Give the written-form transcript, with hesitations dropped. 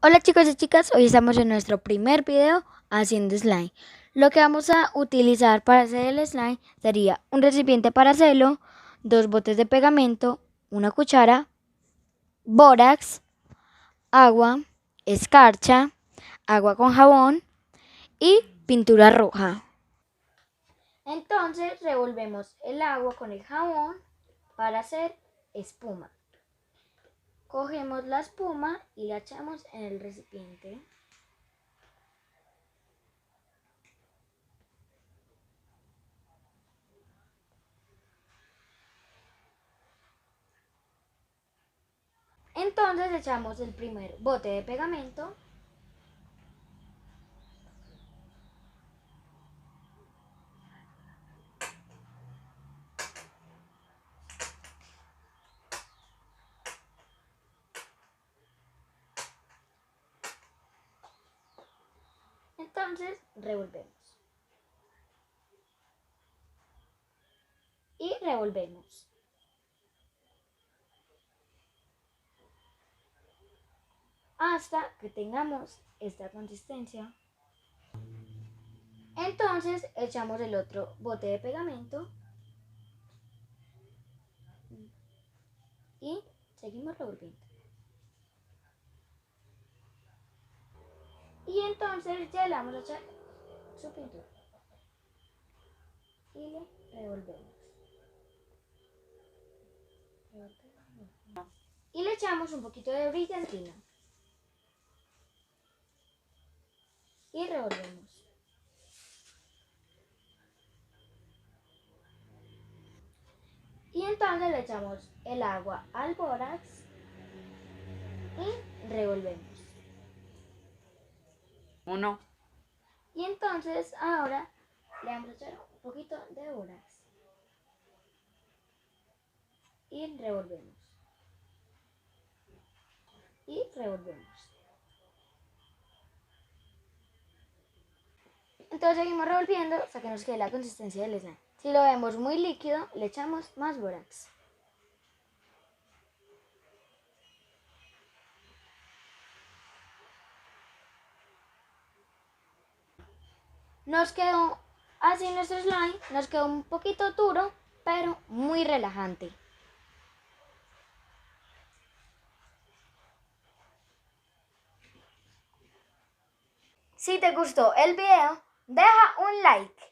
Hola chicos y chicas, hoy estamos en nuestro primer video haciendo slime. Lo que vamos a utilizar para hacer el slime sería un recipiente para hacerlo, dos botes de pegamento, una cuchara, bórax, agua, escarcha, agua con jabón y pintura roja. Entonces revolvemos el agua con el jabón para hacer espuma. Cogemos la espuma y la echamos en el recipiente. Entonces echamos el primer bote de pegamento. Entonces revolvemos. Y revolvemos. Hasta que tengamos esta consistencia. Entonces echamos el otro bote de pegamento. Y seguimos revolviendo. Y entonces ya le vamos a echar su pintura. Y le revolvemos. Y le echamos un poquito de brillantina. Y revolvemos. Y entonces le echamos el agua al bórax y revolvemos. Uno. Y entonces ahora le vamos a echar un poquito de bórax. Y revolvemos. Y revolvemos. Entonces seguimos revolviendo hasta que nos quede la consistencia del slime. Si lo vemos muy líquido, le echamos más bórax. Nos quedó así nuestro slime, nos quedó un poquito duro, pero muy relajante. Si te gustó el video, deja un like.